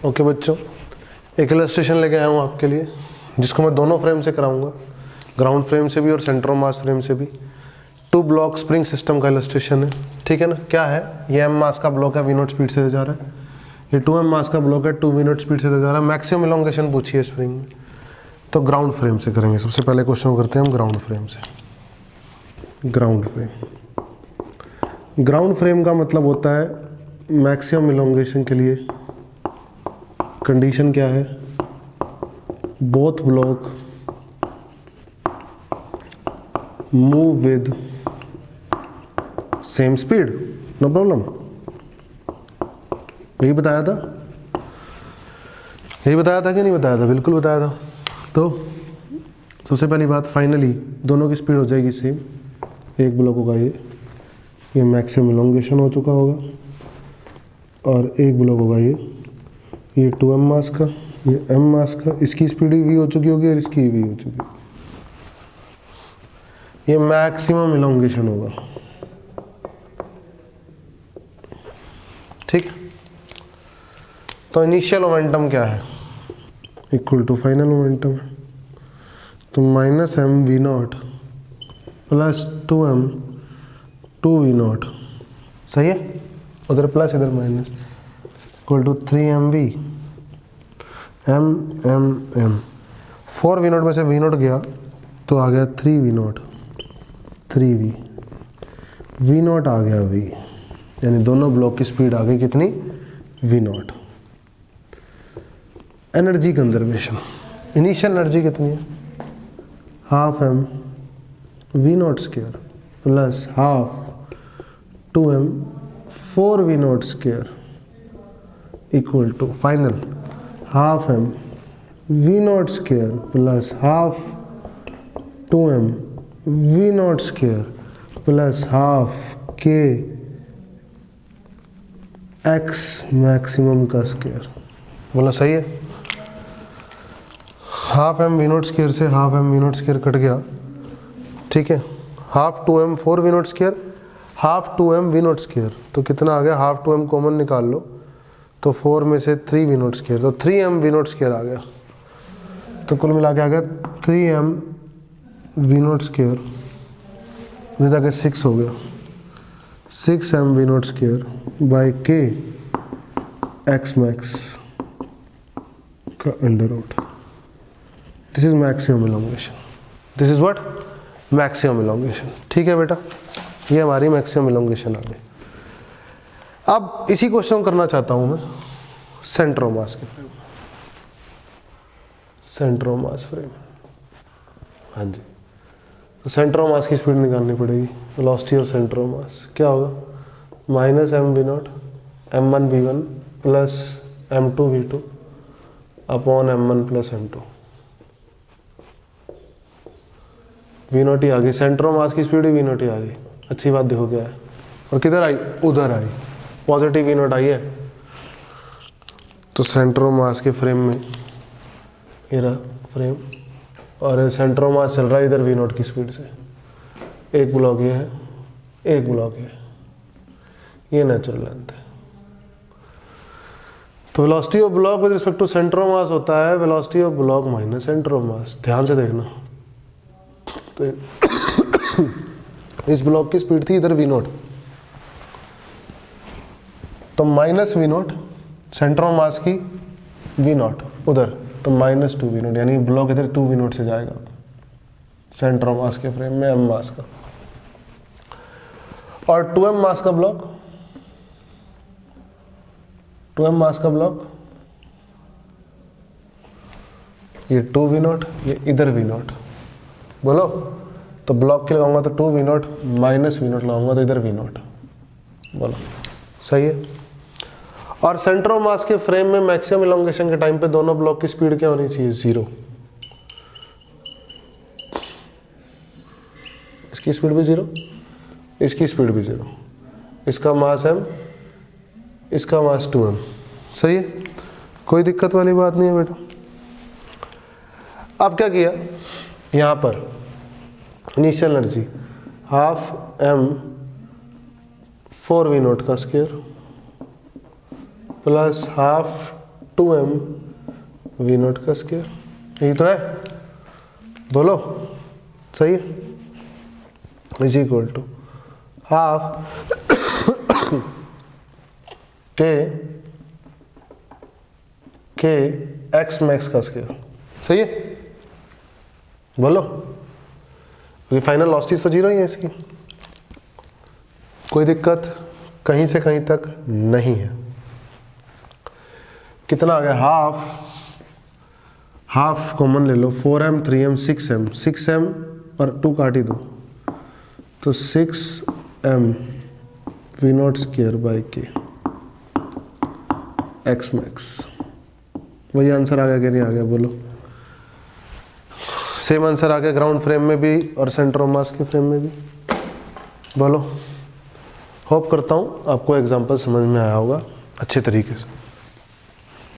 Okay बच्चों, एक illustration लेके आया हूँ आपके लिए जिसको मैं दोनों फ्रेम से कराऊंगा, ग्राउंड फ्रेम से भी और सेंटर ऑफ मास फ्रेम से भी। 2 ब्लॉक स्प्रिंग सिस्टम का इलस्ट्रेशन है, ठीक है ना। क्या है, ये एम मास का ब्लॉक है, v0 स्पीड से जा रहा है। ये 2m मास का ब्लॉक है, 2 v0 स्पीड से जा रहा है। मैक्सिमम इलोंगेशन पूछी है स्प्रिंग में, तो ग्राउंड फ्रेम से करेंगे। सबसे पहले क्वेश्चन करते हैं हम ग्राउंड फ्रेम से। ग्राउंड फ्रेम का मतलब होता है मैक्सिमम इलोंगेशन के लिए कंडीशन क्या है, both block move with same speed, no problem. यही बताया था कि नहीं बताया था? बिल्कुल बताया था। तो सबसे पहली बात, फाइनली दोनों की स्पीड हो जाएगी सेम। एक ब्लॉक होगा ये मैक्सिमम इलोंगेशन हो चुका होगा, और एक ब्लॉक होगा ये 2m मास का, ये m मास का। इसकी स्पीड भी हो चुकी होगी और इसकी भी हो चुकी होगी। ये मैक्सिमम इलोंगेशन होगा, ठीक। तो इनिशियल मोमेंटम क्या है, इक्वल टू फाइनल मोमेंटम है। तो -m v0 plus 2m 2v0, सही है। उधर प्लस इधर minus, equal to 3mv m 4 v0 में से v0 गया तो आ गया 3v0, 3v v0 आ गया v, यानी दोनों ब्लॉक की स्पीड आ गई कितनी, v0। Energy conservation, initial energy कितनी है, 12m v0 square plus 12 2m 4v0 square equal to final 12m v0 square plus 2m v0 square plus k x maximum का square. बोला सही है। 12m v0 स्क्वायर से 12m v0 square cut गया, ठीक है। 2m 4v0 square 2m v0 square, तो कितना आ गया, 2m कॉमन निकाल लो तो 4 में से 3v0 स्क्वायर, तो 3m v0 स्क्वायर आ गया। तो कुल मिला के आ गया 3m v0 स्क्वायर, इधर जाके 6 हो गया, 6m v0 square by k x max का under root. This is maximum elongation, this is what, maximum elongation, ठीक है बेटा। ये हमारी मैक्सिमम इलोंगेशन आ गई। अब इसी क्वेश्चन करना चाहता हूं मैं सेंटर ऑफ मास के frame, centre of mass frame. हाँ जी, तो सेंटर ऑफ मास की स्पीड निकालनी पड़ेगी। वेलोसिटी ऑफ सेंटर ऑफ मास क्या होगा, -m v0 m1 v1 plus m2 v2 upon m1 plus m2। v0 ही आ गई, सेंटर ऑफ मास की स्पीड ही v0 ही आ गई। अच्छी बात देखो क्या है, और किधर आई, उधर आई, पॉजिटिव v0 आई है। तो सेंटर ऑफ मास के फ्रेम में ये रहा फ्रेम, और सेंटर ऑफ मास चल रहा है इधर v0 की स्पीड से। एक ब्लॉक ये है, एक ब्लॉक ये नेचुरल लेंथ है। तो velocity of block with respect to centre of mass होता है velocity of block minus centre of mass. ध्यान से देखना, तो इस ब्लॉक की स्पीड थी इधर v0, तो माइनस v0, सेंटर ऑफ मास की v0 उधर, तो -2 v0, यानी ब्लॉक इधर 2 v0 से जाएगा सेंटर ऑफ मास के फ्रेम में m मास का। और 2m मास का ब्लॉक, 2m मास का ब्लॉक, ये 2 v0, ये इधर v0। बोलो, तो ब्लॉक के लगाऊंगा तो 2 v0 माइनस v0 लगाऊंगा तो इधर v0। बोलो सही है। और सेंटर ऑफ मास के फ्रेम में मैक्सिमम इलोंगेशन के टाइम पे दोनों ब्लॉक की स्पीड क्या होनी चाहिए, 0। इसकी स्पीड भी 0, इसकी स्पीड भी 0। इसका मास m, इसका मास 2m, सही है। कोई दिक्कत वाली बात नहीं है बेटा। अब क्या किया, यहां पर इनिशियल एनर्जी 12m 4v0 का square plus 2m V nought का स्क्वायर, यही तो है, बोलो सही है, is equal to half K X max का स्क्वायर, सही है, बोलो, क्योंकि फाइनल वेलोसिटी तो 0 ही है इसकी, कोई दिक्कत कहीं से कहीं तक नहीं है। कितना आ गया, हाफ कॉमन ले लो, 4m 3m 6m, 6m और 2 काट ही दो, तो 6m V nought square by K X max, वही आंसर आ गया कि नहीं आ गया, बोलो। सेम आंसर आ गया ग्राउंड फ्रेम में भी और सेंटर ऑफ मास के फ्रेम में भी, बोलो। होप करता हूँ आपको एग्जांपल समझ में आया होगा अच्छे तरीके से।